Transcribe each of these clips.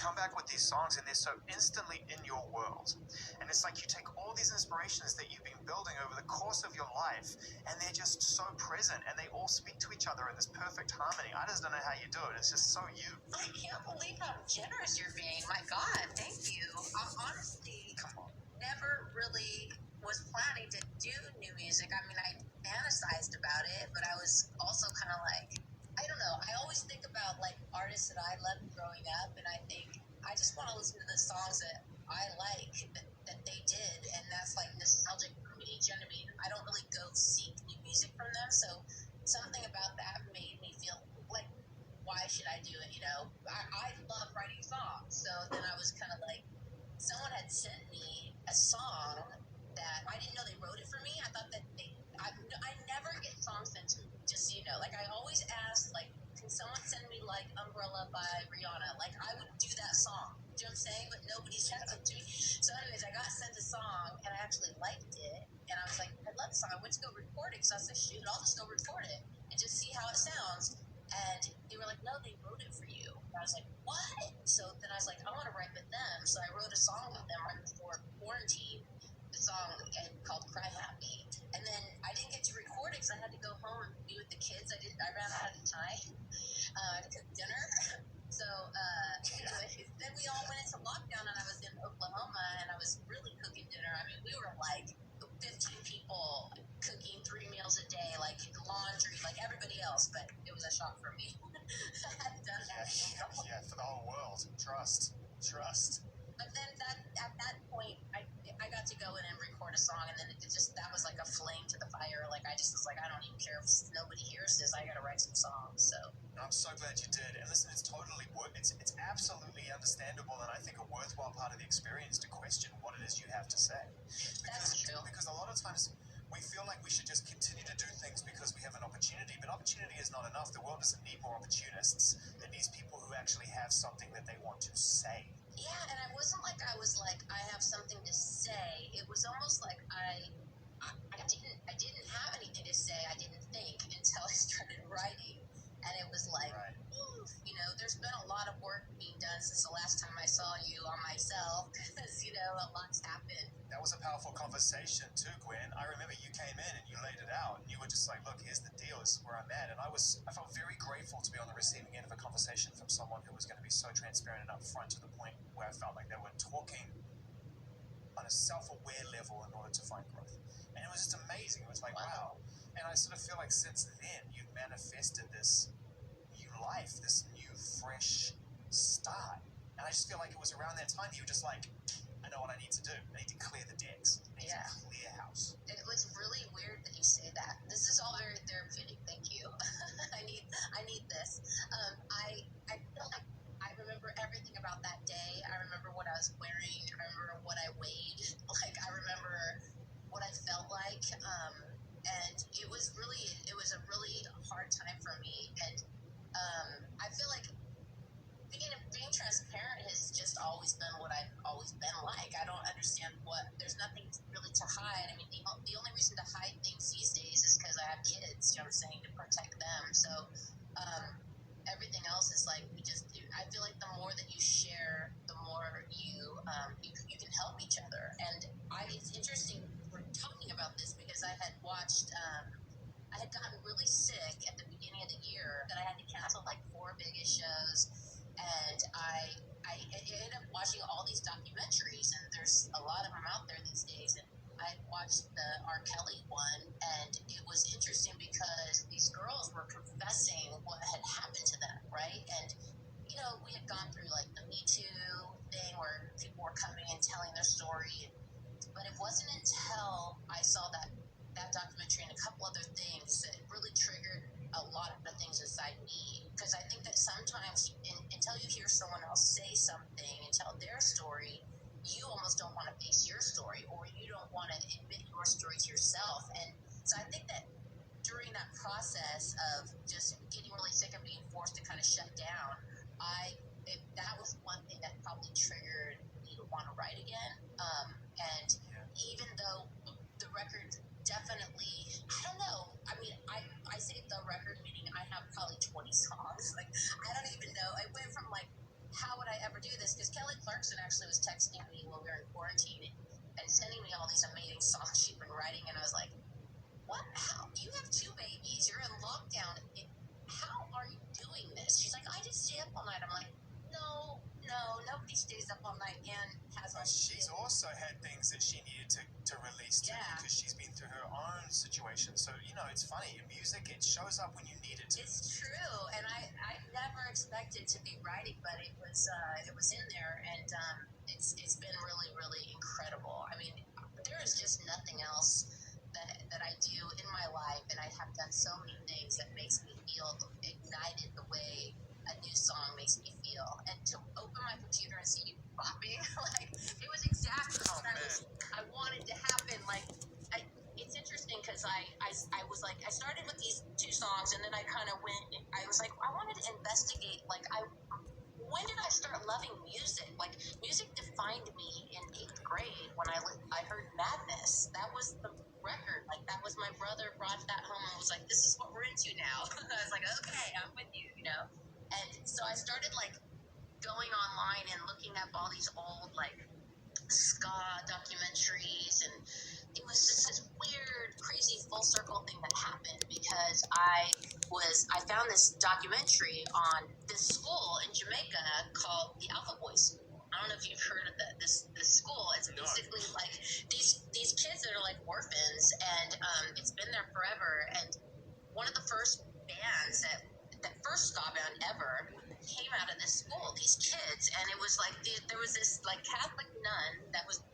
come back with these songs and they're so instantly in your world. And it's like you take all these inspirations that you've been building over the course of your life and they're just so present and they all speak to each other in this perfect harmony. I just don't know how you do it. It's just so you. I can't believe how generous you're being. My God, thank you. I'm honestly never really was planning to do new music. I mean, I fantasized about it, but I was also kind of like, I don't know. I always think about like artists that I loved growing up, and I think I just want to listen to the songs that I like that they did, and that's like nostalgic for me. Do you know what I mean? I don't really go seek new music from them, so something about that made me feel like, why should I do it? You know, I love writing songs, so then I was kind of like, someone had sent me a song that I didn't know they wrote it for me. I thought that I never get songs sent to me, just so you know. Like, I always ask, like, can someone send me, like, Umbrella by Rihanna? Like, I would do that song. Do you know what I'm saying? But nobody sends it to me. So anyways, I got sent a song, and I actually liked it. And I was like, I love the song. I went to go record it, because I was like, shoot, I'll just go record it and just see how it sounds. And they were like, no, they wrote it for you. And I was like, what? So then I was like, I want to write with them. So I wrote a song with them right before quarantine. The song called Cry Happy. And then I didn't get to record it because I had to go home and be with the kids. I ran out of time to cook dinner. So anyway, then we all went into lockdown, and I was in Oklahoma, and I was really cooking dinner. I mean, we were like 15 people cooking 3 meals a day, like laundry, like everybody else, but it was a shock for me. I hadn't done that. Yeah, for the whole world. Trust. But then at that point, I got to go in and record a song, and then that was like a flame to the fire. Like, I just was like, I don't even care if nobody hears this. I got to write some songs. So I'm so glad you did. And listen, it's totally it's absolutely understandable, and I think a worthwhile part of the experience to question what it is you have to say. That's true. Because a lot of times we feel like we should just continue to do things because we have an opportunity, but opportunity is not enough. The world doesn't need more opportunists. It needs people who actually have something that they want to say. Yeah, and I wasn't like I was like, I have something to say. It was almost like I didn't have anything to say. I didn't think until I started writing, and it was like, right. You know, there's been a lot of work being done since the last time I saw you on myself, because you know, a lot's happened. That was a powerful conversation too, Gwen. I remember you came in and you laid it out, and you were just like, look, here's the deal, this is where I'm at. And I felt very grateful to be on the receiving end of a conversation from someone who was going to be so transparent and upfront, to the point where I felt like they were talking on a self-aware level in order to find growth. And it was just amazing. It was like, wow. And I sort of feel like since then you've manifested this new life, this new fresh start. And I just feel like it was around that time you were just like, I know what I need to do. I need to clear the decks. I need to clear house. It was really weird that you say that. This is all very therapeutic. Thank you. I need this. I feel like I remember everything about that day. I remember what I was wearing. I remember what I weighed. Like, I remember what I felt like. And it was a really hard time for me. And I feel like being transparent has just always been what I've always been like. I don't understand there's nothing really to hide. I mean, the only reason to hide things these days is because I have kids, you know what I'm saying, to protect them. So everything else is like, I feel like the more that you share, the more you can help each other. And it's interesting we're talking about this, because I had watched, I had gotten really sick at the beginning of the year that I had to cancel like 4 biggest shows. And I ended up watching all these documentaries, and there's a lot of them out there these days. And I watched the R. Kelly one, and it was interesting because these girls were confessing what had happened to them, right? And, you know, we had gone through like the Me Too thing where people were coming and telling their story. But it wasn't until I saw that documentary and a couple other things that really triggered a lot of the things inside me. Because I think that sometimes until you hear someone else say something and tell their story, you almost don't want to face your story, or you don't want to admit your story to yourself. And so I think that during that process of just getting really sick and being forced to kind of shut down, that was one thing that probably triggered me to want to write again. And even though the record definitely, I don't know. I mean, I say the record, meaning I have probably 20 songs. Like, I don't even know. It went from like, how would stays up all night and has But she's also had things that she needed to release too, because she's been through her own situation. So, you know, it's funny. In music, it shows up when you need it to. It's true, and I never expected to be writing, but it was in there, and it's been really, really incredible. I mean, there is just nothing else that I do in my life, and I have done so many things that makes me feel ignited the way a new song makes me feel. And to open my computer and see you bopping, like, it was exactly what I wanted to happen. Like, it's interesting because I was like, I started with these two songs, and then I kind of I was like, I wanted to investigate, like, when did I start loving music? Like, music defined me in 8th grade when I heard Madness. That was the record. Like, that was my brother brought that home and was like, this is what we're into now. I was like, okay, I'm with you, you know? And so I started, like, going online and looking up all these old, like, ska documentaries, and it was just this weird, crazy full circle thing that happened because I found this documentary on this school in Jamaica called the Alpha Boys School. I don't know if you've heard of this school. It's basically like these kids that are like orphans, and it's been there forever. And one of the first bands that first ska band ever came out of this school, these kids, and it was like there was this like Catholic nun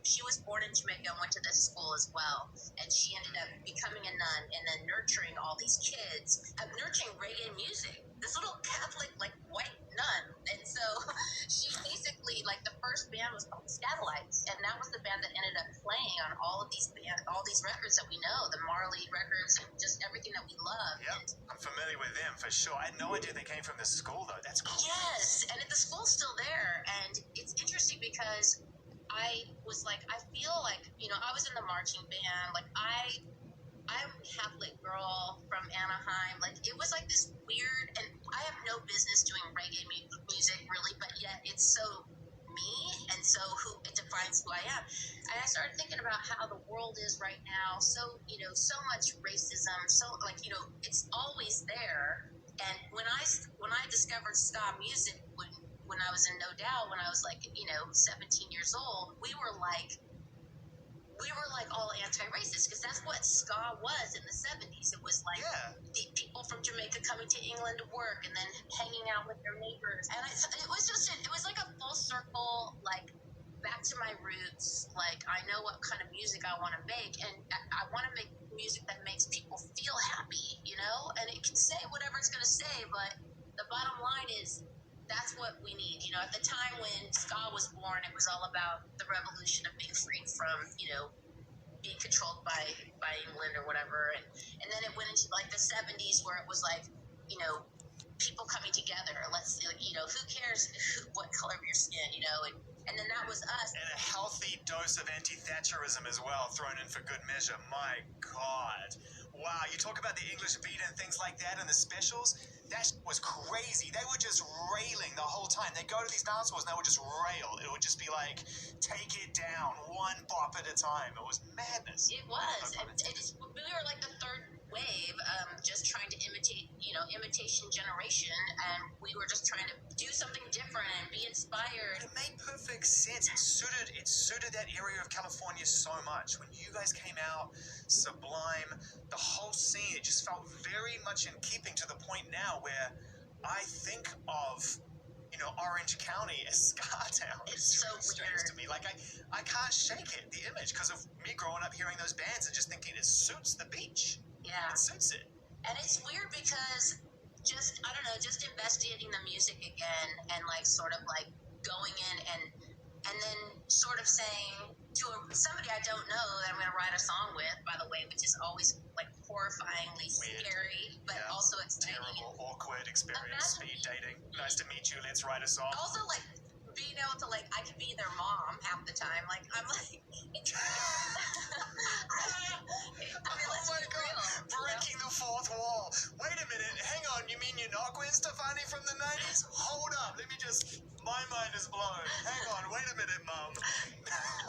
she was born in Jamaica and went to this school as well, and she ended up becoming a nun and then nurturing all these kids, nurturing reggae music, this little Catholic like white nun. And so she basically, like, the first band was called Scatolites, and that was the band that ended up playing on all these records that we know, the Marley records, and just everything that we love. Yep, I'm familiar with them for sure. I had no idea they came from this school though. That's cool. Yes, and the school's still there, and it's interesting because I was like, I feel like, you know, I was in the marching band, like I'm a Catholic girl from Anaheim, like it was like this weird, and I have no business doing reggae music really, but yet it's so me, and so it defines who I am. And I started thinking about how the world is right now, so, you know, so much racism, so, like, you know, it's always there. And when I discovered ska music when I was in No Doubt, when I was like, you know, 17 years old, we were like all anti-racist, because that's what ska was in the 70s. It was like the people from Jamaica coming to England to work and then hanging out with their neighbors. And it was like a full circle, like, back to my roots. Like, I know what kind of music I want to make, and I want to make music that makes people feel happy, you know? And it can say whatever it's going to say, but the bottom line is that's what we need. You know, at the time when ska was born, it was all about the revolution of being freed from, you know, being controlled by England or whatever. And then it went into, like, the 70s where it was like, you know, people coming together. Let's, you know, who cares what color of your skin, you know? And then that was us. And a healthy dose of anti-Thatcherism as well, thrown in for good measure. My God. Wow, you talk about the English beat and things like that and the specials. That was crazy. They were just railing the whole time. They'd go to these dance halls and they would just rail. It would just be like, take it down, one bop at a time. It was madness. It was. We were like the third wave, just trying to imitate, you know, imitation generation, and we were just trying to do something different and be inspired. It made perfect sense. It suited that area of California so much. When you guys came out, Sublime, the whole scene, it just felt very much in keeping, to the point now where I think of, you know, Orange County as ska town. It's so strange weird to me. Like, I can't shake it, the image, because of me growing up hearing those bands and just thinking it suits the beach. Yeah. It suits it. And it's weird because just investigating the music again, and like sort of like going in and then sort of saying to somebody I don't know that I'm going to write a song with, by the way, which is always like horrifyingly Weird. Scary, but also exciting. Terrible, awkward experience. Speed dating. Nice to meet you. Let's write a song. Also, like, being able to, like, I could be their mom half the time. Like, I'm like, it's oh my God, breaking the fourth wall. Wait a minute, hang on, you mean you're not Gwen Stefani from the 90s? Hold up, my mind is blown. Hang on, wait a minute, Mom.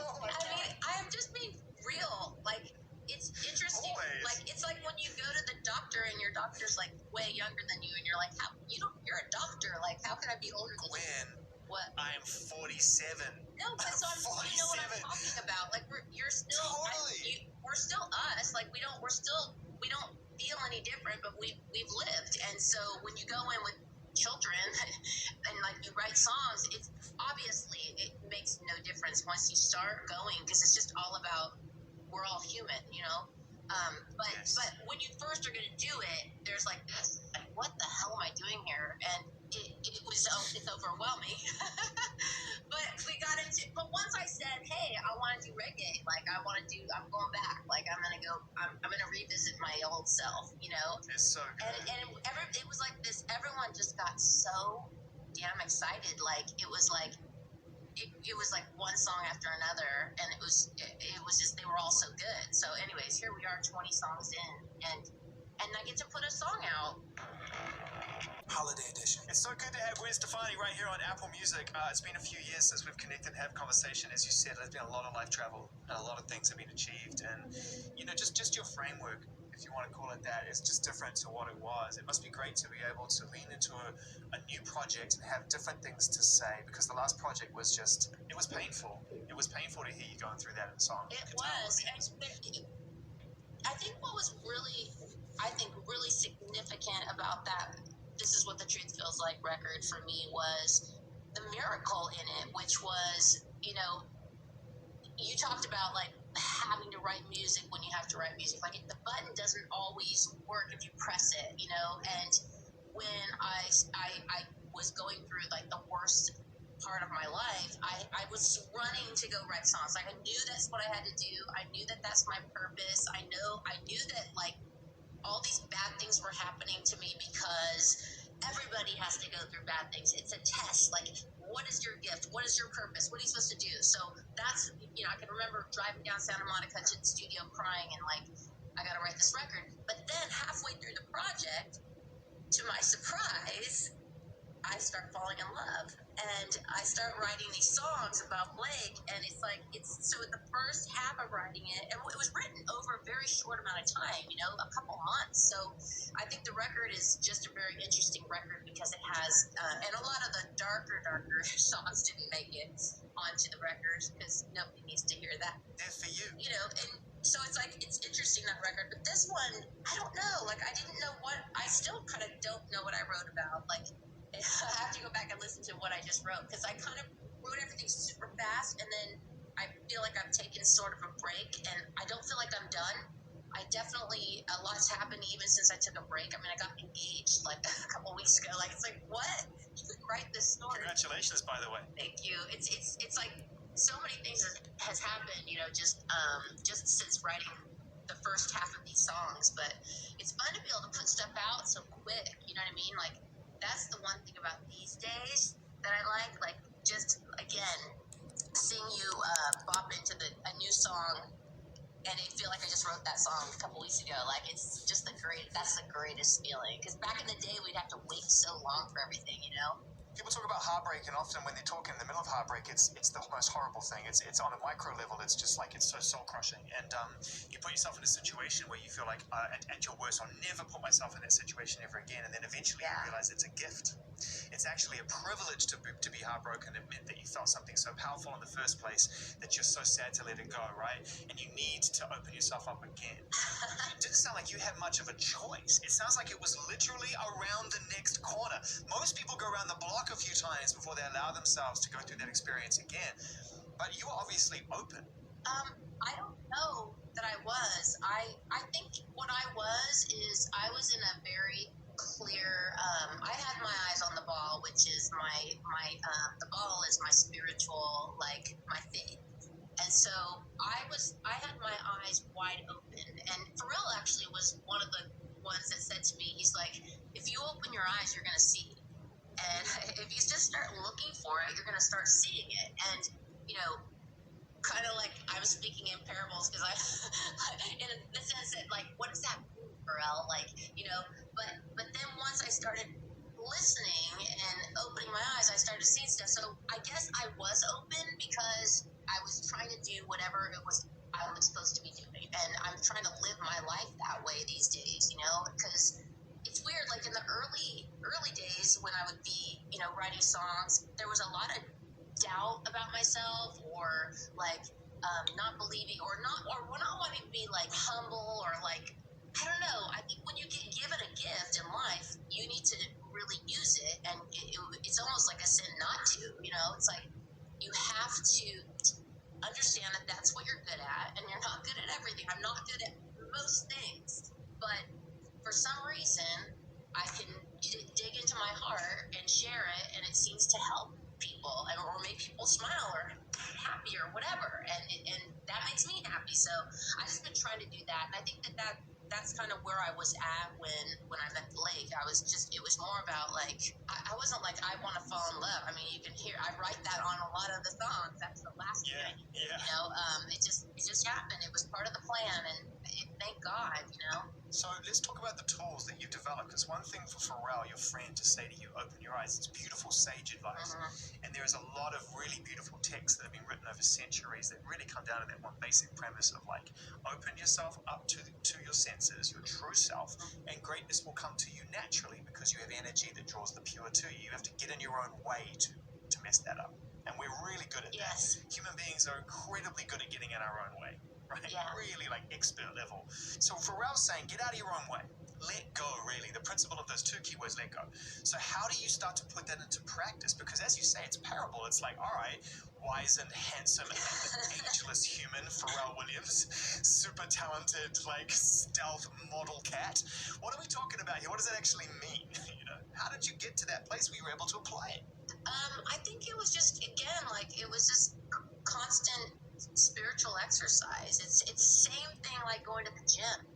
Oh my God. I mean, I am just being real. Like, it's interesting. Always. Like, it's like when you go to the doctor and your doctor's, like, way younger than you, and you're like, you're a doctor. Like, how can I be older than you? Gwen, What? I am 47. No, but so you know what I'm talking about. Like you're still, totally. we're still us. Like we don't feel any different, but we've lived. And so when you go in with children and like you write songs, it's obviously it makes no difference once you start going, because it's just all about, we're all human, you know. But when you first are going to do it, there's like this, like, what the hell am I doing here? And it's overwhelming. But we got into, but once I said, hey, I want to do reggae, like I'm going back, like I'm going to revisit my old self, you know. It's so good. And it was like this, everyone just got so damn excited. Like it was like one song after another, and it was just, they were all so good. So anyways, here we are 20 songs in, and I get to put a song out. Holiday edition. It's so good to have Gwen Stefani right here on Apple Music. It's been a few years since we've connected and had conversation. As you said, there's been a lot of life travel and a lot of things have been achieved. And, you know, just your framework, if you want to call it that, is just different to what it was. It must be great to be able to lean into a new project and have different things to say, because the last project was just, it was painful. It was painful to hear you going through that in the song. It was. I think what was really significant about that This Is What the Truth Feels Like record for me was the miracle in it, which was, you know, you talked about like having to write music when you have to write music. Like the button doesn't always work if you press it, you know. And when I was going through like the worst part of my life, I was running to go write songs. Like I knew that's what I had to do. I knew that that's my purpose. I knew that like all these bad things were happening to me because everybody has to go through bad things. It's a test. Like, what is your gift? What is your purpose? What are you supposed to do? So that's, you know, I can remember driving down Santa Monica to the studio crying and like, I got to write this record. But then halfway through the project, to my surprise, I start falling in love, and I start writing these songs about Blake, and so the first half of writing it, and it was written over a very short amount of time, you know, a couple months. So I think the record is just a very interesting record because it has, and a lot of the darker songs didn't make it onto the record because nobody needs to hear that. They're for you. You know, and so it's like, it's interesting, that record, but this one, I don't know, like I still kind of don't know what I wrote about, like, I have to go back and listen to what I just wrote, because I kind of wrote everything super fast, and then I feel like I've taken sort of a break, and I don't feel like I'm done. A lot's happened even since I took a break. I mean, I got engaged like a couple weeks ago. Like, it's like, what? You could write this story. Congratulations, by the way. Thank you. It's like so many things has happened, you know, just since writing the first half of these songs. But it's fun to be able to put stuff out so quick. You know what I mean? Like, that's the one thing about these days that I like just, again, seeing you bop into a new song, and I feel like I just wrote that song a couple weeks ago. Like, it's just that's the greatest feeling, because back in the day, we'd have to wait so long for everything, you know? People talk about heartbreak, and often when they talk in the middle of heartbreak, it's the most horrible thing. It's on a micro level. It's just like, it's so soul crushing. And you put yourself in a situation where you feel like, at your worst, I'll never put myself in that situation ever again. And then eventually you realize it's a gift. It's actually a privilege to be heartbroken. It meant that you felt something so powerful in the first place that you're so sad to let it go, right? And you need to open yourself up again. It didn't sound like you had much of a choice. It sounds like it was literally around the next corner. Most people go around the block a few times before they allow themselves to go through that experience again. But you were obviously open. I don't know that I was. I think what I was in a very clear, I had my eyes on the ball, which is the ball is my spiritual, like my faith. And so I had my eyes wide open, and Pharrell actually was one of the ones that said to me, he's like, if you open your eyes, you're going to see. And if you just start looking for it, you're going to start seeing it. And, you know, kind of like I was speaking in parables, because in the sense that, like, what does that mean, Pharrell? Like, you know, but then once I started listening and opening my eyes, I started seeing stuff. So I guess I was open because I was trying to do whatever it was I was supposed to be doing. And I'm trying to live my life that way these days, you know, because it's weird. Like in the early days when I would be, you know, writing songs, there was a lot of myself, or like not believing, or not wanting to be like humble, or like, I don't know. I think when you get given a gift in life, you need to really use it, and it's almost like a sin not to. It's like you have to understand that that's what you're good at, and you're not good at everything. I'm not good at most things, but for some reason, I can dig into my heart and share it, and it seems to help people, or make people smile, or happy, or whatever, and that makes me happy. So I've just been trying to do that, and I think that's kind of where I was at when I met Blake. It was more about like, I wasn't like, I want to fall in love. I mean, you can hear, I write that on a lot of the songs. That's the last thing I did, it just happened. It was part of the plan, and thank God. So let's talk about the tools that you've developed, because one thing for Pharrell, your friend, to say to you, open your eyes, it's beautiful sage advice. And there's a lot of really beautiful texts that have been written over centuries that really come down to that one basic premise of like, open yourself up to your senses, your true self, and greatness will come to you naturally, because you have energy that draws the pure to you. You have to get in your own way to mess that up. And we're really good at that. Human beings are incredibly good at getting in our own way. Right? Yeah. Really like expert level. So Pharrell's saying, get out of your own way. Let go, really. The principle of those two keywords, let go. So how do you start to put that into practice? Because as you say, it's parable. It's like, all right, wise and handsome and ageless human Pharrell Williams, super talented, like stealth model cat. What are we talking about here? What does that actually mean? How did you get to that place where you were able to apply it? I think it was just, again, like, it was just constant spiritual exercise. It's the same thing like going to the gym.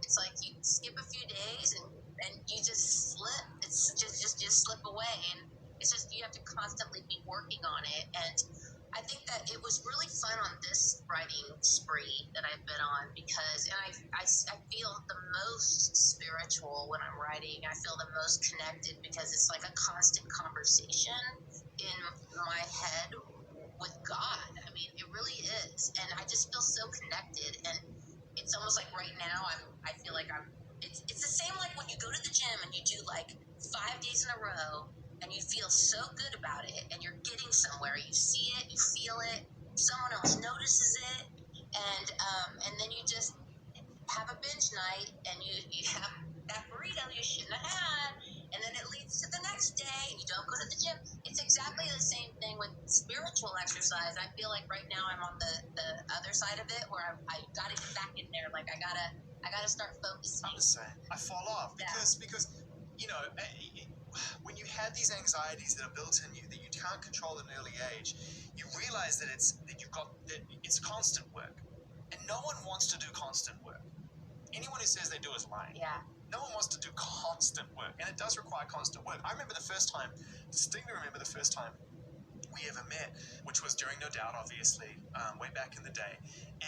It's like you skip a few days, and you just slip. It's just slip away, and it's just, you have to constantly be working on it. And I think that it was really fun on this writing spree that I've been on, because, and I feel the most spiritual when I'm writing. I feel the most connected, because it's like a constant conversation in my head with God. I mean, it really is. And I just feel so connected. And it's almost like right now I feel like it's the same like when you go to the gym and you do like 5 days in a row, and you feel so good about it, and you're getting somewhere. You see it, you feel it, someone else notices it, and then you just have a binge night, and you have that burrito you shouldn't have had, and then it leads to the next day, and you don't go to the gym. It's exactly the same thing with spiritual exercise. I feel like right now I'm on the other side of it, where I got to get back in there. Like I gotta start focusing. I'm the same. I fall off because when you have these anxieties that are built in you that you can't control at an early age, you realize that it's constant work, and no one wants to do constant work. Anyone who says they do is lying. Yeah. No one wants to do constant work, and it does require constant work. I distinctly remember the first time we ever met, which was during No Doubt, obviously, way back in the day.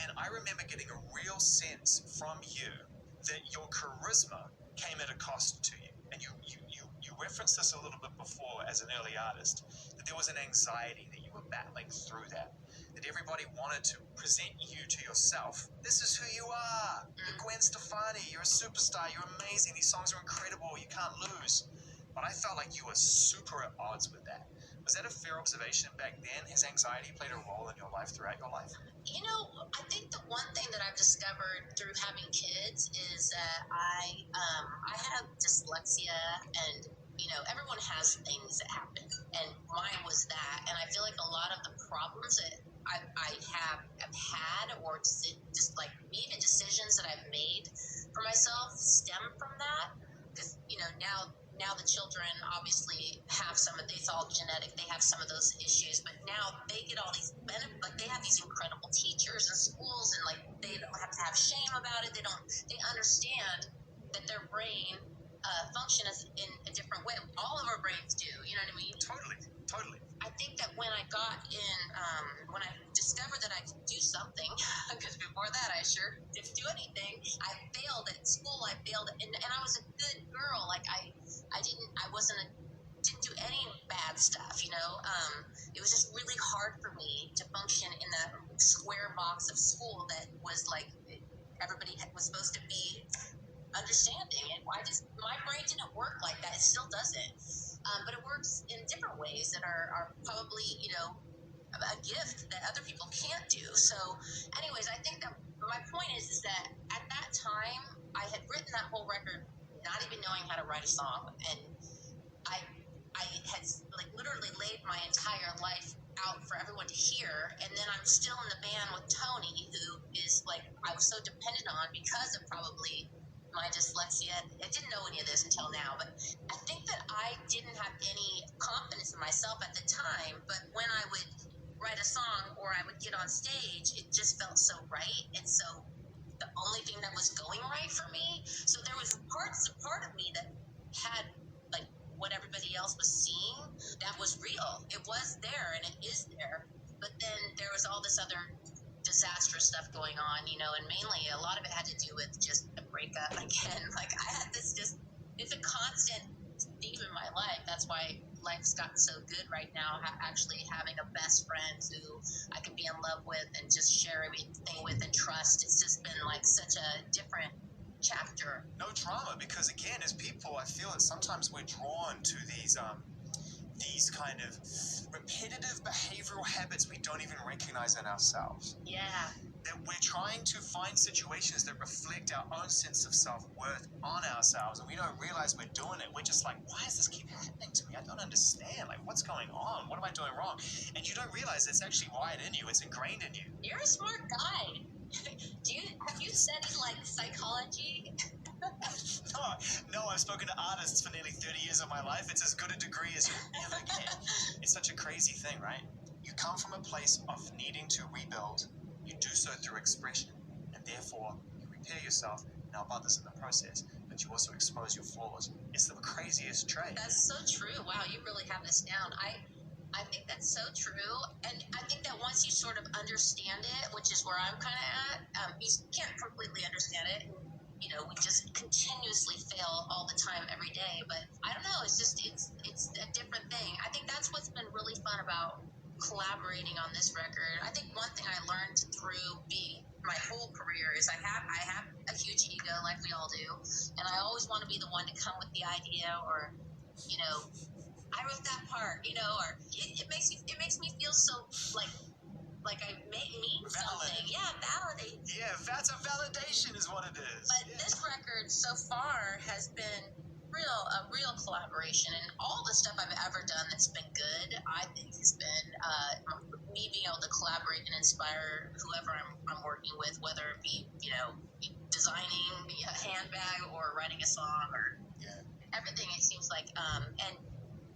And I remember getting a real sense from you that your charisma came at a cost to you. And you referenced this a little bit before as an early artist, that there was an anxiety that you were battling through that everybody wanted to present you to yourself. This is who you are. You're Gwen Stefani. You're a superstar. You're amazing. These songs are incredible. You can't lose. But I felt like you were super at odds with that. Was that a fair observation back then? Has anxiety played a role in your life throughout your life? I think the one thing that I've discovered through having kids is that I have dyslexia, and everyone has things that happen, and mine was that. And I feel like a lot of the problems that I have had, or just like even decisions that I've made for myself, stem from that. Because now the children obviously have it's all genetic. They have some of those issues, but now they get all these benefits. Like they have these incredible teachers and schools, and like they don't have to have shame about it. They understand that their brain functions in a different way. All of our brains do. You know what I mean? Totally. I think that when I got in, when I discovered that I could do something, because before that I sure didn't do anything. I failed at school. I failed, and I was a good girl. Like I didn't do any bad stuff. It was just really hard for me to function in that square box of school that was like everybody was supposed to be understanding, and my brain didn't work like that. It still doesn't, but it works in different ways that are probably a gift that other people can't do. So, anyways, I think that my point is that at that time I had written that whole record not even knowing how to write a song, and I I had like literally laid my entire life out for everyone to hear, and then I'm still in the band with Tony, who is like I was so dependent on because of probably my dyslexia. I didn't know any of this until now, but I think that I didn't have any confidence in myself at the time. But when I would write a song or I would get on stage, it just felt so right, and so the only thing that was going right for me. So there was part of me that had like what everybody else was seeing that was real. It was there and it is there. But then there was all this other disastrous stuff going on, and mainly a lot of it had to do with just a breakup again. Like I had this it's a constant theme in my life. That's why life's gotten so good right now, actually having a best friend who I can be in love with and just share everything with and trust. It's just been like such a different chapter. No drama, because again, as people, I feel that sometimes we're drawn to these kind of repetitive behavioral habits we don't even recognize in ourselves. Yeah. That we're trying to find situations that reflect our own sense of self-worth on ourselves, and we don't realize we're doing it. We're just like, why does this keep happening to me? I don't understand. Like, what's going on? What am I doing wrong? And you don't realize it's actually wired in you. It's ingrained in you. You're a smart guy. Have you studied like psychology? No, I've spoken to artists for nearly 30 years of my life. It's as good a degree as you ever get. It's such a crazy thing, right? You come from a place of needing to rebuild. You do so through expression, and therefore you repair yourself and help others in the process, but you also expose your flaws. It's the craziest trait. That's so true. Wow, you really have this down. I think that's so true, and I think that once you sort of understand it, which is where I'm kind of at, you can't completely understand it. We just continuously fail all the time, every day. But I don't know. It's a different thing. I think that's what's been really fun about collaborating on this record. I think one thing I learned through being my whole career is I have a huge ego, like we all do, and I always want to be the one to come with the idea, or I wrote that part, or it makes me feel so like I mean something. Yeah, validate. Yeah, that's a validation is what it is. But this record so far has been a real collaboration, and all the stuff I've ever done that's been good, I think has been me being able to collaborate and inspire whoever I'm working with, whether it be designing a handbag or writing a song or everything. It seems like and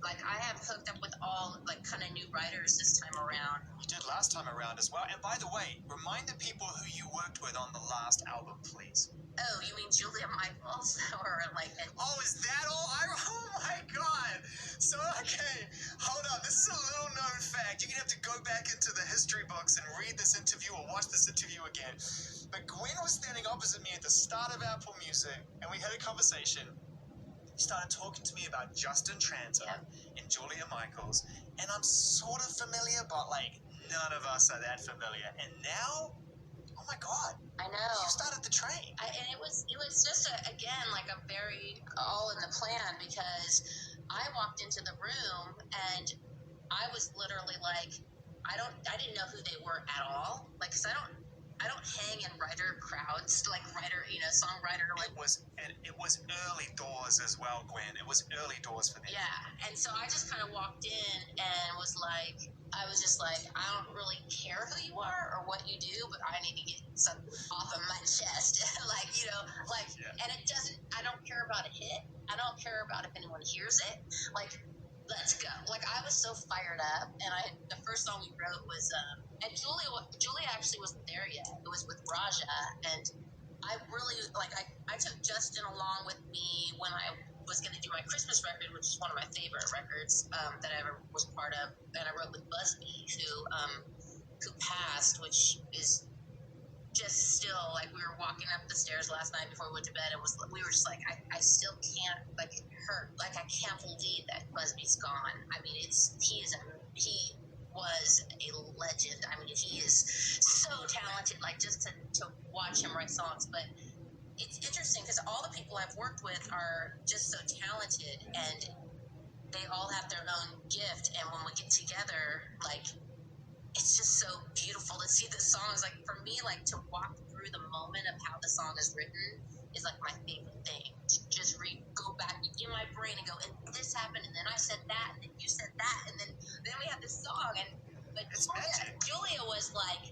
like I have hooked up with all like kind of new writers this time around. You did last time around as well. And by the way, remind the people who you worked with on the last album, please. Oh, you mean Julia Michaels? Or like Oh, is that all? Oh my God. So, okay, hold on. This is a little known fact. You're going to have to go back into the history books and read this interview or watch this interview again. But Gwen was standing opposite me at the start of Apple Music, and we had a conversation. He started talking to me about Justin Tranter and Julia Michaels, and I'm sort of familiar, but like none of us are that familiar. And now, oh my God, I know you started the train. And it was just again like a very all in the plan, because I walked into the room and I was literally like, I didn't know who they were at all, like, because I don't hang in writer crowds, like writer, songwriter. Like It was early doors as well, Gwen. It was early doors for them. Yeah, and so I just kind of walked in and was like, I don't really care who you are or what you do, but I need to get something off of my chest, and it doesn't. I don't care about a hit. I don't care about if anyone hears it. Like, let's go. Like, I was so fired up, and the first song we wrote was and Julia actually wasn't there yet. It was with Raja, and I really I took Justin along with me when I was going to do my Christmas record, which is one of my favorite records that I ever was part of, and I wrote with Busby, who passed, which is just still like, we were walking up the stairs last night before we went to bed, and we were just like, I still can't, like, it hurt, like, I can't believe that Busby's gone. I mean, he was a legend. I mean, he is so talented, like, just to watch him write songs. But it's interesting because all the people I've worked with are just so talented, and they all have their own gift, and when we get together, like, see the songs, like for me, like to walk through the moment of how the song is written is like my favorite thing. To just go back in my brain and go, and this happened, and then I said that, and then you said that, and then we have this song. And but Julia was like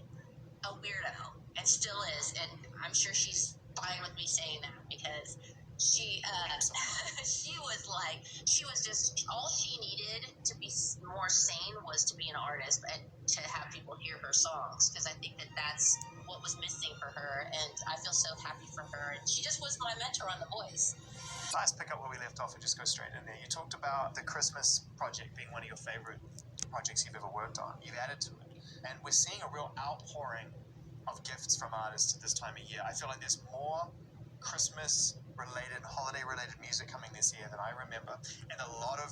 a weirdo and still is, and I'm sure she's fine with me saying that because she she was just, all she needed to be more sane was to be an artist and to have people hear her songs, because I think that that's what was missing for her, and I feel so happy for her, and she just was my mentor on The Voice. Let's pick up where we left off and just go straight in there. You talked about the Christmas project being one of your favorite projects you've ever worked on. You've added to it, and we're seeing a real outpouring of gifts from artists at this time of year. I feel like there's more Christmas-related, holiday-related music coming this year than I remember, and a lot of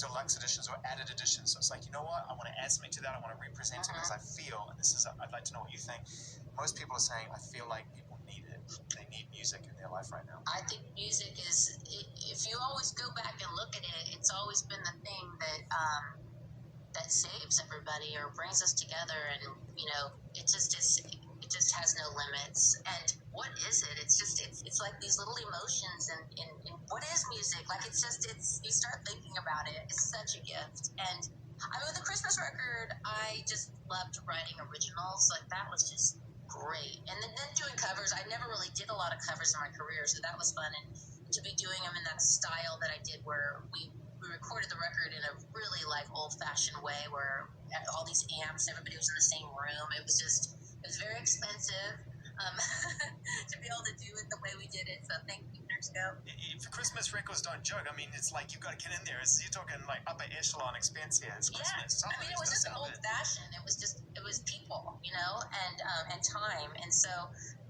deluxe editions or added editions. So it's like, you know what? I want to add something to that. I want to represent it because I feel, and this is, I'd like to know what you think. Most people are saying, I feel like people need it. They need music in their life right now. I think music is, if you always go back and look at it, it's always been the thing that that saves everybody or brings us together, and you know, it just has no limits. And what is it? It's just it's like these little emotions, and what is music? Like it's you start thinking about it. It's such a gift. And I mean, with the Christmas record, I just loved writing originals. Like that was just great. And then doing covers, I never really did a lot of covers in my career, so that was fun. And to be doing them in that style that I did, where we recorded the record in a really like old-fashioned way, where all these amps, everybody was in the same room. It was very expensive to be able to do it the way we did it. So thank you, Nerdscope. For Christmas records, don't joke. I mean, it's like you've got to get in there. You're talking like upper echelon expense here. It's Christmas. Yeah, I mean, it was just old-fashioned. It was people, you know, and time. And so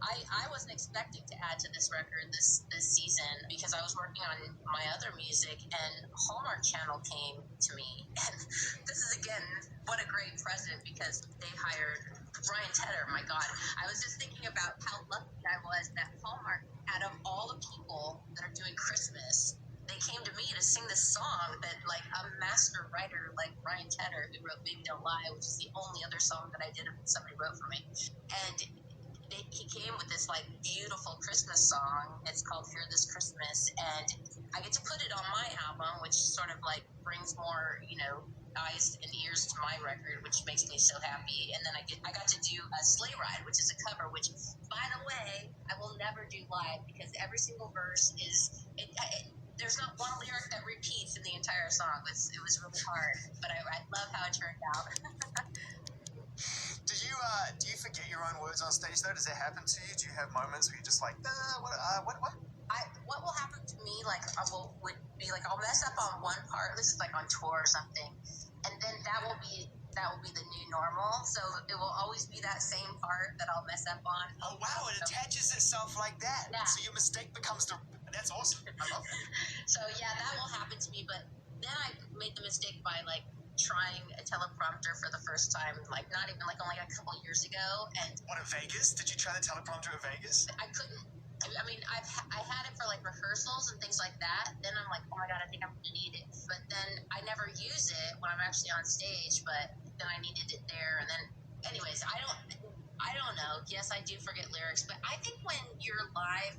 I wasn't expecting to add to this record this season, because I was working on my other music, and Hallmark Channel came to me. And this is, again, what a great present, because they hired Ryan Tedder. My God, I was just thinking about how lucky I was that Hallmark, out of all the people that are doing Christmas, they came to me to sing this song that, like, a master writer like Ryan Tedder, who wrote Baby Don't Lie, which is the only other song that I did somebody wrote for me, and he came with this like beautiful Christmas song. It's called Hear This Christmas, and I get to put it on my album, which sort of like brings more, you know, eyes and ears to my record, which makes me so happy. And then I got to do a Sleigh Ride, which is a cover, which, by the way, I will never do live, because every single verse is there's not one lyric that repeats in the entire song. It was really hard, but I love how it turned out. Do you forget your own words on stage though? Does that happen to you? Do you have moments where you're just like, what? What will happen to me, like, would be like, I'll mess up on one part. This is like on tour or something, and then that will be the new normal. So it will always be that same part that I'll mess up on. Oh wow, it attaches itself like that. Yeah. So your mistake becomes that's awesome. I love that. So yeah, that will happen to me. But then I made the mistake by like trying a teleprompter for the first time, like not even like only a couple years ago. And what, at Vegas? Did you try the teleprompter at Vegas? I couldn't. I mean, I had it for like rehearsals and things like that. Then I'm like, oh my God, I think I'm gonna need it. But then I never use it when I'm actually on stage. But then I needed it there. And then, anyways, I don't know. Yes, I do forget lyrics, but I think when you're live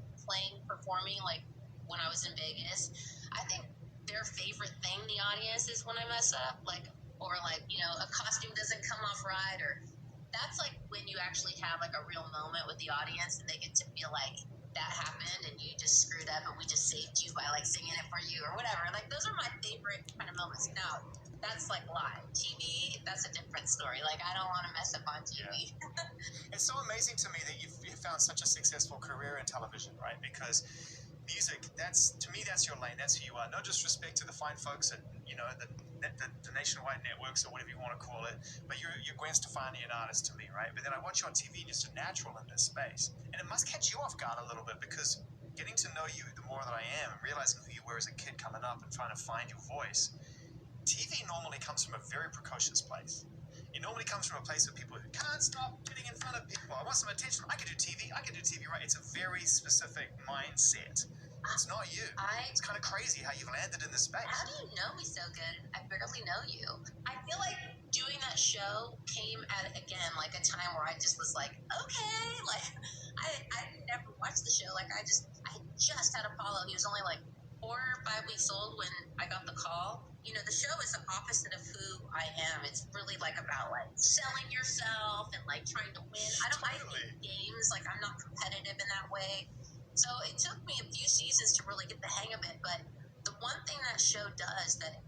performing, like when I was in Vegas, I think their favorite thing, the audience, is when I mess up, like, or like, you know, a costume doesn't come off right, or that's like when you actually have like a real moment with the audience, and they get to feel like that happened and you just screwed up and we just saved you by like singing it for you or whatever. Like those are my favorite kind of moments. Now that's like live. TV, that's a different story. Like I don't want to mess up on TV. Yeah. It's so amazing to me that you've found such a successful career in television, right? Because music, to me that's your lane, that's who you are. No disrespect to the fine folks at, you know, the nationwide networks or whatever you want to call it, but you're Gwen Stefani, an artist to me, right? But then I watch you on TV, just a natural in this space, and it must catch you off guard a little bit, because getting to know you the more that I am, and realizing who you were as a kid coming up and trying to find your voice, TV normally comes from a very precocious place. It normally comes from a place of people who can't stop getting in front of people. I want some attention. I can do TV, right? It's a very specific mindset. It's not you. It's kind of crazy how you've landed in this space. How do you know me so good? I barely know you. I feel like doing that show came at, again, like a time where I just was like, okay, like I never watched the show. Like I just had Apollo. He was only like 4 or 5 weeks old when I got the call. You know, the show is the opposite of who I am. It's really like about like selling yourself and like trying to win. I hate games. Like I'm not competitive in that way. So it took me a few seasons to really get the hang of it. But the one thing that show does that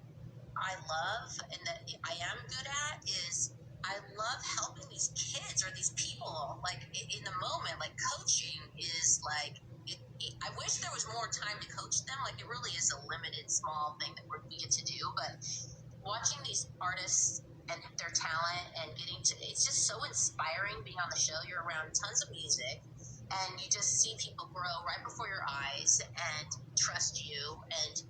I love and that I am good at is I love helping these kids or these people like in the moment. Like coaching is like, I wish there was more time to coach them. Like it really is a limited small thing that we get to do, but watching these artists and their talent and getting to, it's just so inspiring being on the show. You're around tons of music and you just see people grow right before your eyes and trust you, and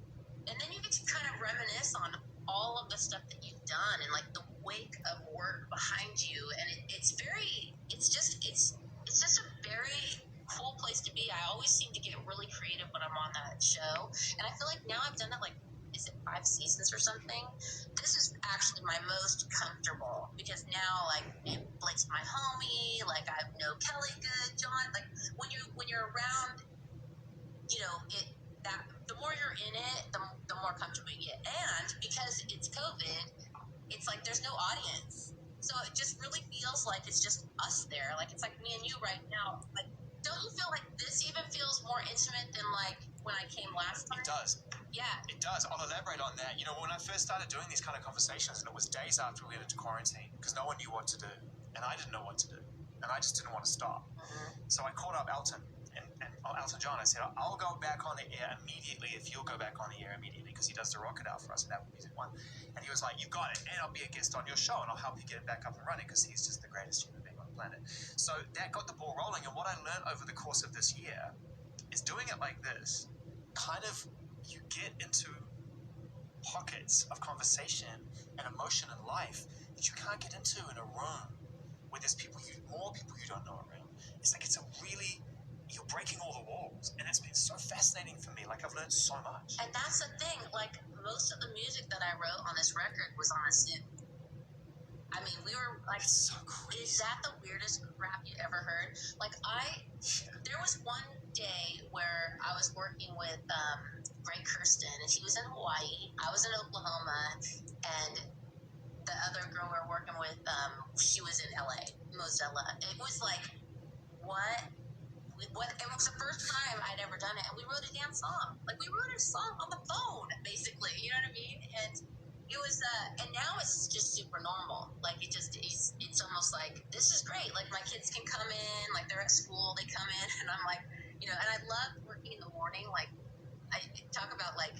then you get to kind of reminisce on all of the stuff that you've done and like the wake of work behind you, and it's just a very cool place to be. I always seem to get really creative when I'm on that show, and I feel like now I've done it like, is it 5 seasons or something? This is actually my most comfortable because now like Blake's my homie, like I know Kelly good, John, like when you're around, you know, the more you're in it, the more comfortable you get. And because it's COVID, it's like there's no audience. So it just really feels like it's just us there. Like it's like me and you right now. Like, don't you feel like this even feels more intimate than like when I came last time? It does. Yeah. It does. I'll elaborate on that. You know, when I first started doing these kind of conversations, and it was days after we went into quarantine, because no one knew what to do, and I didn't know what to do, and I just didn't want to stop. So I called up Elton, and Elton John. I said, I'll go back on the air immediately if you'll go back on the air immediately, because he does the Rocket Out for us at Apple Music One. And he was like, you got it, and I'll be a guest on your show, and I'll help you get it back up and running, because he's just the greatest human being on the planet. So that got the ball rolling, and what I learned over the course of this year is doing it like this, kind of, you get into pockets of conversation and emotion in life that you can't get into in a room where there's more people you don't know around. It's like you're breaking all the walls, and it's been so fascinating for me. Like I've learned so much. And that's the thing. Like most of the music that I wrote on this record was on a synth. I mean, we were like, it's so crazy. Is that the weirdest crap you ever heard? Like there was one day where I was working with Greg Kirsten, and he was in Hawaii. I was in Oklahoma, and the other girl we were working with, she was in LA, Mozilla. It was like, what? It was the first time I'd ever done it, and we wrote a damn song. Like we wrote a song on the phone, basically. You know what I mean? And it was, and now it's just super normal. Like it's almost like this is great. Like my kids can come in, like they're at school, they come in, and I'm like, you know, and I love working in the morning. Like I talk about like,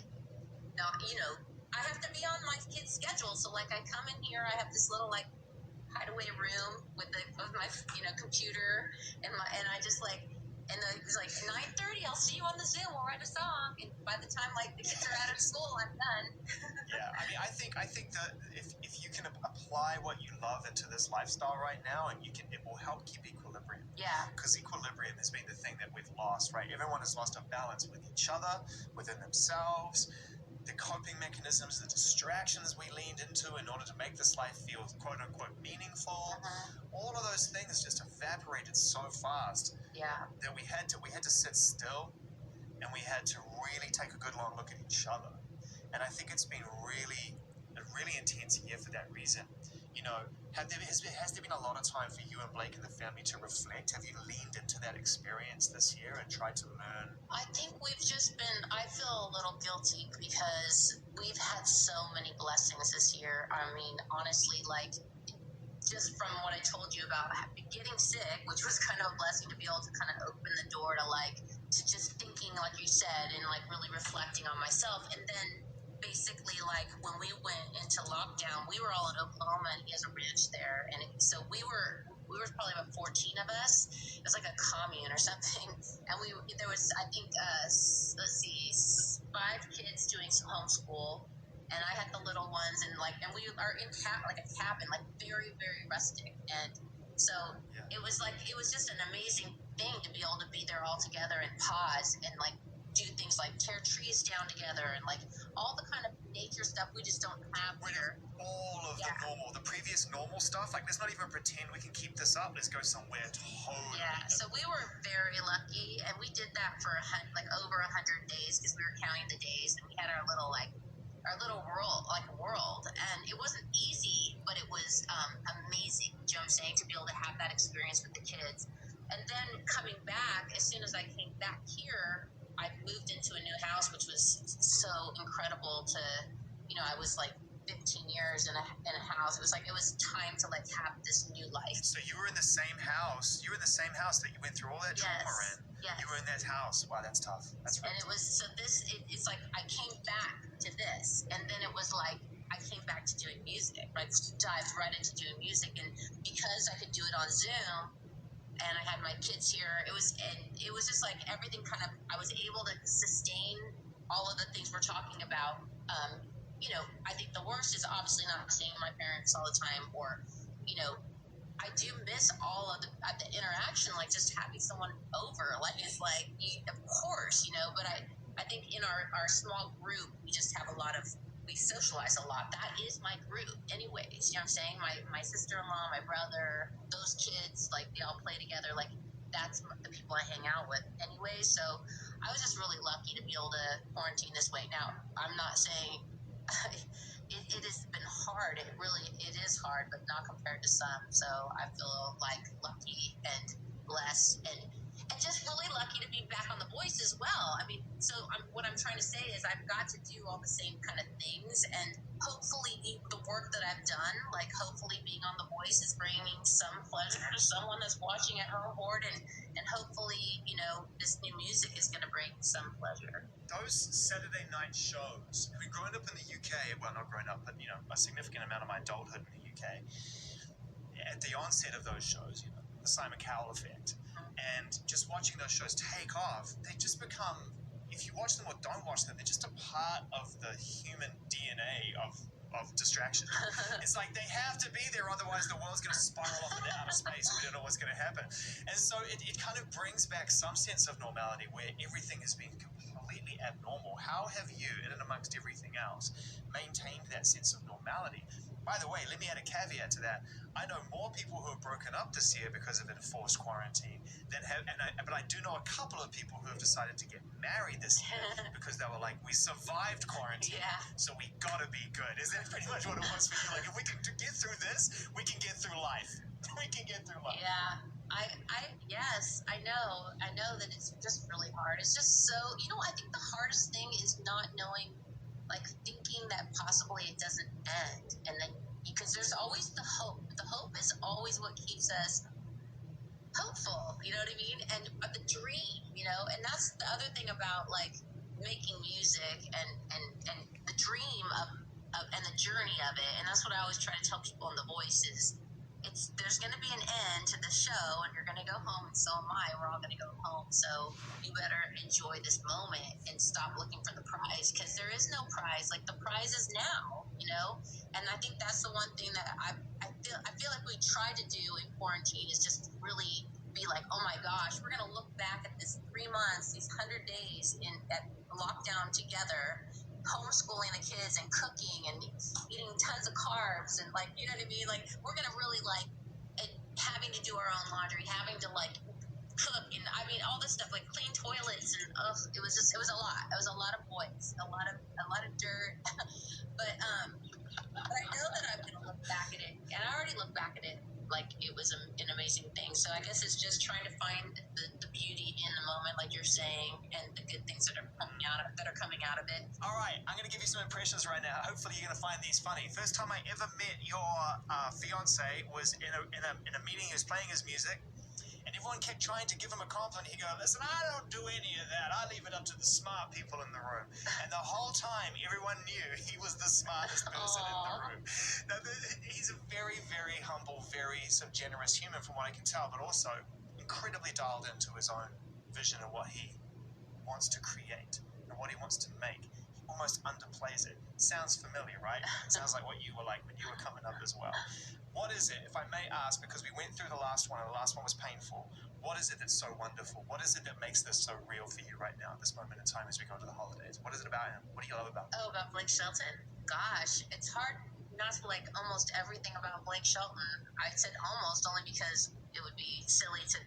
not, you know, I have to be on my kid's schedule. So like I come in here, I have this little like hideaway room with my computer and I just like, and it was like 9:30. I'll see you on the Zoom. We'll write a song, and by the time like the kids are out of school, I'm done. Yeah, I mean, I think that if you can apply what you love into this lifestyle right now, and it will help keep equilibrium. Yeah. Because equilibrium has been the thing that we've lost, right? Everyone has lost a balance with each other, within themselves, the coping mechanisms, the distractions we leaned into in order to make this life feel quote unquote meaningful. All of those things just evaporated so fast. Yeah. That we had to sit still, and we had to really take a good long look at each other. And I think it's been a really intense year for that reason. You know, has there been a lot of time for you and Blake and the family to reflect? Have you leaned into that experience this year and tried to learn? I think I feel a little guilty because we've had so many blessings this year. I mean, honestly, like, just from what I told you about getting sick, which was kind of a blessing to be able to kind of open the door to just thinking, like you said, and like really reflecting on myself. And then basically, like when we went into lockdown, we were all in Oklahoma, and he has a ranch there, and so we were probably about 14 of us. It was like a commune or something, and there was I think let's see, 5 kids doing some homeschool. And I had the little ones, and we are in like a cabin, like very, very rustic. And so it was just an amazing thing to be able to be there all together and pause and like do things like tear trees down together and like all the kind of nature stuff we just don't have here. All of the previous normal stuff. Like, let's not even pretend we can keep this up. Let's go somewhere totally. Yeah, so we were very lucky, and we did that for over 100 days because we were counting the days, and we had our little world, and it wasn't easy, but it was amazing. You know what I'm saying? To be able to have that experience with the kids. And then coming back, as soon as I came back here, I moved into a new house, which was so incredible to, I was like 15 years in a house. It was time to like have this new life. So you were in the same house. You were in the same house that you went through all that trauma in. Yes. You were in that house. Wow, that's tough. That's right. And it was it's like I came back to this, and then it was like I came back to doing music. Right, dived right into doing music, and because I could do it on Zoom. And I had my kids here. It was just like everything I was able to sustain all of the things we're talking about. I think the worst is obviously not seeing my parents all the time, or, I do miss all of the interaction, like just having someone over. Like, it's like, of course, but I think in our small group, we just have we socialize a lot. That is my group anyways. You know what I'm saying? My sister-in-law, my brother, those kids, like they all play together. Like that's the people I hang out with anyway. So I was just really lucky to be able to quarantine this way. Now, I'm not saying it has been hard. It is hard, but not compared to some. So I feel like lucky and blessed and just really lucky to be back on The Voice as well. I mean, what I'm trying to say is I've got to do all the same kind of things, and hopefully the work that I've done, like hopefully being on The Voice is bringing some pleasure to someone that's watching at home board, and hopefully, this new music is going to bring some pleasure. Those Saturday night shows, I mean, growing up in the UK, well, not growing up, but, a significant amount of my adulthood in the UK, at the onset of those shows, the Simon Cowell effect, and just watching those shows take off, they just become, if you watch them or don't watch them, they're just a part of the human DNA of distraction. It's like they have to be there, otherwise the world's going to spiral off into outer space and we don't know what's going to happen. And so it kind of brings back some sense of normality where everything has been completely abnormal. How have you, in and amongst everything else, maintained that sense of normality? By the way, let me add a caveat to that. I know more people who have broken up this year because of enforced quarantine but I do know a couple of people who have decided to get married this year because they were like, we survived quarantine, so we gotta be good. Is that pretty much what it was for you? Like, if we can get through this, we can get through life. We can get through life. Yeah. Yes, I know that it's just really hard. It's just so, I think the hardest thing is not knowing, like thinking that possibly it doesn't end, and then because there's always the hope. The hope is always what keeps us hopeful, you know what I mean? And the dream, and that's the other thing about like making music and the dream of and the journey of it. And that's what I always try to tell people in The Voice is there's going to be an end to the show, and you're going to go home, and so am I. We're all going to go home. So you better enjoy this moment and stop looking for the prize, because there is no prize. Like, the prize is now, And I think that's the one thing that I feel like we try to do in quarantine is just really be like, oh my gosh, we're going to look back at this 3 months, these 100 days at lockdown together, homeschooling the kids and cooking and eating tons of carbs and like, you know what I mean? Like, we're going to really like, and having to do our own laundry, having to like cook, and I mean, all this stuff, like clean toilets, and it was a lot. It was a lot of boys, a lot of dirt. but I know that I'm going to look back at it, and I already look back at it like it was an amazing thing. So I guess it's just trying to find the beauty in the moment, like you're saying, and the good things that are coming out of it. All right, I'm going to give you some impressions right now. Hopefully you're going to find these funny. First time I ever met your fiance was in a meeting. He was playing his music, and everyone kept trying to give him a compliment. He goes, listen, I don't do any of that. I leave it up to the smart people in the room. And the whole time, everyone knew he was the smartest person in the room. Now, he's a very, very humble, very sort of generous human from what I can tell, but also incredibly dialed into his own vision and what he wants to create and what he wants to make. almost underplays it. Sounds familiar, right? Sounds like what you were like when you were coming up as well. What is it, if I may ask, because we went through the last one and the last one was painful, what is it that's so wonderful? What is it that makes this so real for you right now at this moment in time as we go to the holidays? What is it about him? What do you love about him? Oh, about Blake Shelton? Gosh, it's hard not to like almost everything about Blake Shelton. I said almost only because it would be silly to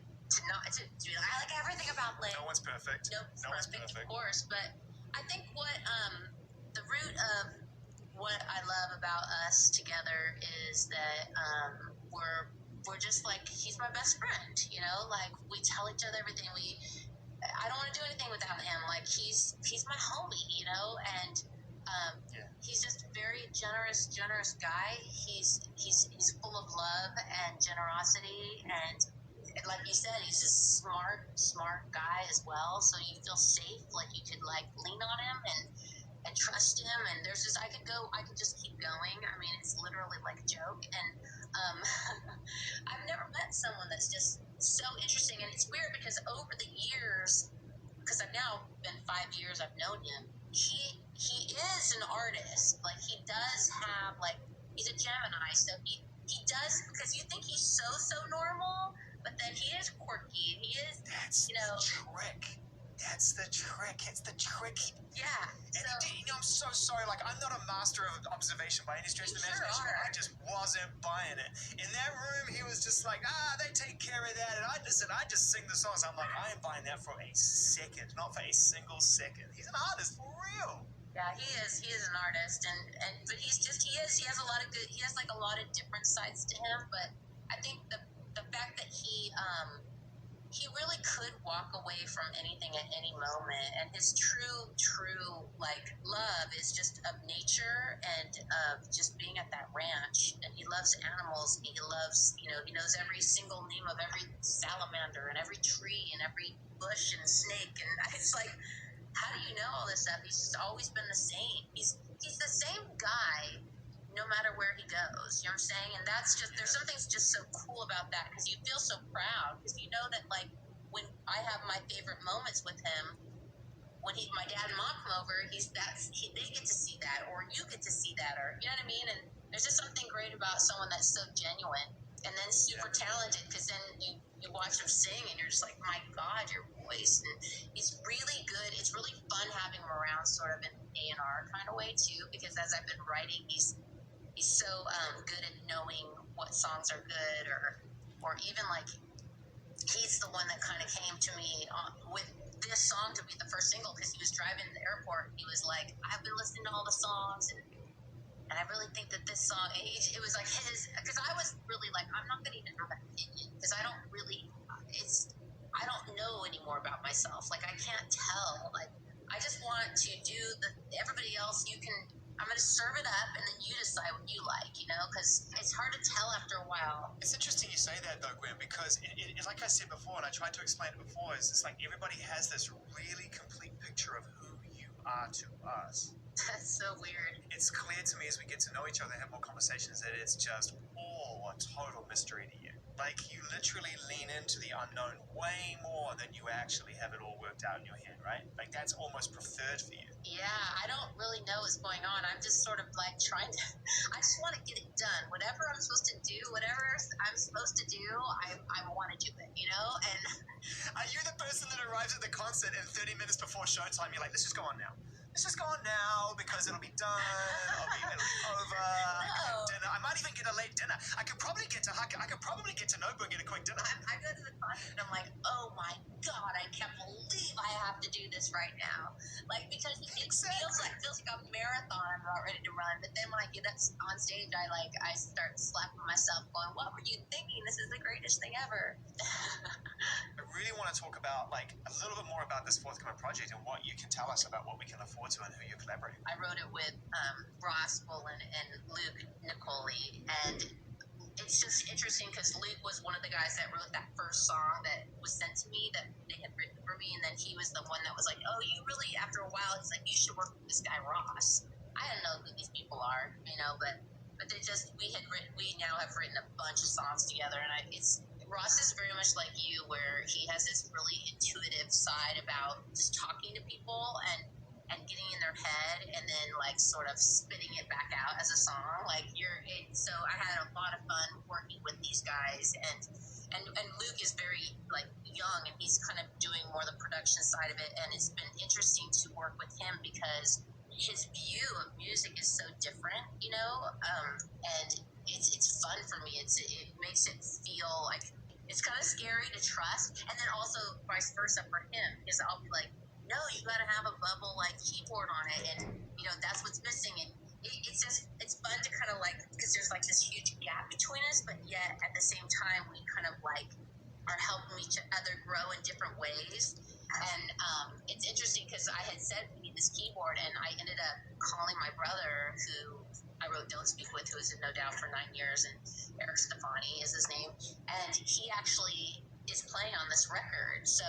not to be like, I like everything about Blake. No one's perfect. Nope, No one's perfect. of course. But I think what the root of what I love about us together is that we're just like, he's my best friend, you know, like we tell each other everything. I don't want to do anything without him. Like he's my homie, you know, and he's just a very generous guy. He's full of love and generosity, and like you said, he's a smart guy as well. So you feel safe, like you could like lean on him and trust him. And there's just I could just keep going. I mean, it's literally like a joke. And I've never met someone that's just so interesting. And it's weird because over the years, because I've now been 5 years I've known him, he is an artist. Like he does have like, he's a Gemini, so he does, because you think he's so normal, but then he is quirky. He is, That's you know, the trick. That's the trick. It's the trick. Yeah. And I'm so sorry. Like, I'm not a master of observation by any stretch of the imagination. Sure I just wasn't buying it. In that room, he was just like, they take care of that. And I just sing the songs. I'm like, I ain't buying that for a second. Not for a single second. He's an artist for real. Yeah, he is an artist, but he has a lot of good, he has like a lot of different sides to him, but I think the fact that he really could walk away from anything at any moment, and his true like love is just of nature and of just being at that ranch, and he loves animals, and he loves, you know, he knows every single name of every salamander and every tree and every bush and snake, and it's like, how do you know all this stuff? He's just always been the same. He's the same guy no matter where he goes. You know what I'm saying? And that's just, there's something just so cool about that, because you feel so proud, because you know that like when I have my favorite moments with him, when my dad and mom come over, they get to see that, or you get to see that, or you know what I mean? And there's just something great about someone that's so genuine and then super talented, because then you watch him sing and you're just like, my God, your voice. And he's really good. It's really fun having him around, sort of in an A&R kind of way too, because as I've been writing, he's so good at knowing what songs are good, or even like, he's the one that kind of came to me with this song to be the first single, because he was driving to the airport. He was like, I've been listening to all the songs, and I really think that this song, it was like his, because I was really like, I'm not going to even have an opinion, because I don't know anymore about myself. Like, I can't tell. Like, I just want to do everybody else, I'm going to serve it up, and then you decide what you like, you know, because it's hard to tell after a while. It's interesting you say that, though, Gwen, because it, like I said before, and I tried to explain it before, is it's like everybody has this really complete picture of who you are to us. That's so weird. It's clear to me as we get to know each other and have more conversations that it's just all a total mystery to you. Like, you literally lean into the unknown way more than you actually have it all worked out in your head, right? Like, that's almost preferred for you. Yeah, I don't really know what's going on. I'm just sort of like I just want to get it done. Whatever I'm supposed to do, whatever I'm supposed to do, I want to do it, you know? And are you the person that arrives at the concert and 30 minutes before showtime, you're like, let's just go on now? Let's just go on now, because it'll be done, it'll be over, dinner. I might even get a late dinner. I could probably get to Notebook and get a quick dinner. I go to the concert and I'm like, oh my God, I can't believe I have to do this right now. Like, because it feels like a marathon I'm not ready to run. But then when I get up on stage, I start slapping myself going, what were you thinking? This is the greatest thing ever. I really want to talk about like a little bit more about this forthcoming project and what you can tell us about what we can afford to and who you're collaborating. I wrote it with Ross Bullen and Luke Nicoli, and it's just interesting because Luke was one of the guys that wrote that first song that was sent to me that they had written for me, and then he was the one that was like, oh, you really, after a while, he's like, you should work with this guy Ross. I don't know who these people are, you know, but they just, we now have written a bunch of songs together, and Ross is very much like you, where he has this really intuitive side about just talking to people, and and getting in their head and then like sort of spitting it back out as a song. So I had a lot of fun working with these guys, and Luke is very like young, and he's kind of doing more the production side of it, and it's been interesting to work with him because his view of music is so different, and it's fun for me. It makes it feel like it's kind of scary to trust, and then also vice versa for him, because I'll be like, no, you got to have a bubble like keyboard on it, and that's what's missing. And it's fun to kind of like, because there's like this huge gap between us, but yet at the same time we kind of like are helping each other grow in different ways. And it's interesting because I had said we need this keyboard, and I ended up calling my brother, who I wrote Don't Speak With, who was in No Doubt for 9 years, and Gwen Stefani is his name, and he actually is playing on this record. So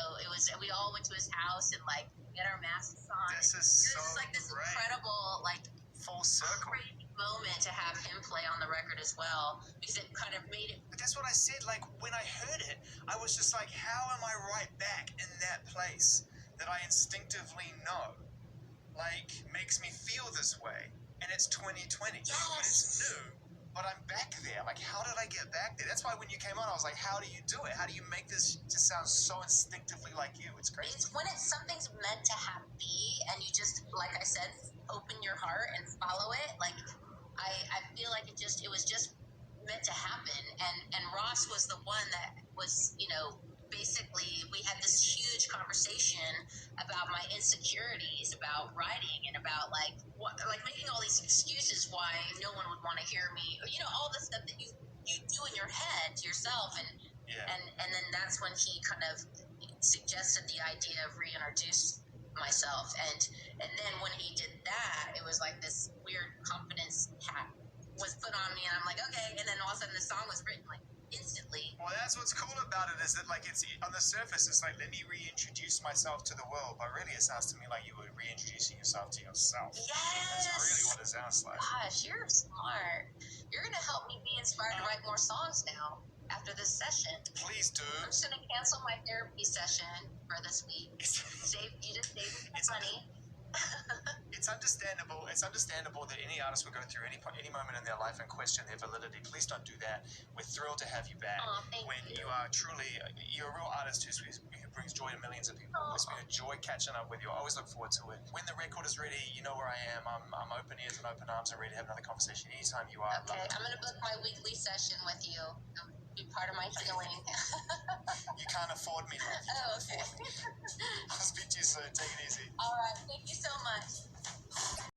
we all went to his house and like get our masks on. This is so like this great. Incredible like Full circle. crazy moment to have him play on the record as well, because it kind of made it. But that's what I said. Like when I heard it, I was just like, how am I right back in that place that I instinctively know, like, makes me feel this way? And it's 2020, Yes. But it's new. But I'm back there. Like, how did I get back there? That's why when you came on, I was like, how do you do it? How do you make this just sound so instinctively like you? It's crazy. It's when something's meant to be, and you just, like I said, open your heart and follow it. Like, I feel like it was just meant to happen. And Ross was the one that was, basically we had this huge conversation about my insecurities about writing, and about like making all these excuses why no one would want to hear me, or all the stuff that you do in your head to yourself. And then that's when he kind of suggested the idea of Reintroduce myself, and then when he did that, it was like this weird confidence hat was put on me, and I'm like, okay, and then all of a sudden the song was written like instantly. Well, that's what's cool about it, is that like it's on the surface it's like, let me reintroduce myself to the world, but really it sounds to me like you were reintroducing yourself to yourself. Yes, that's really what it sounds like. Gosh, you're smart. You're gonna help me be inspired to write more songs now after this session. Please do. I'm just gonna cancel my therapy session for this week. You just saved me some money. It's understandable. It's understandable that any artist will go through any moment in their life and question their validity. Please don't do that. We're thrilled to have you back. Thank you. You are truly, you're a real artist who brings joy to millions of people. It's been a joy catching up with you. I always look forward to it. When the record is ready, you know where I am. I'm open ears and open arms and ready to have another conversation anytime you are. Okay, I'm gonna book my weekly session with you. Be part of my healing. You can't afford me, love. You can't okay. afford me. I'll speak to you soon. Take it easy. All right. Thank you so much.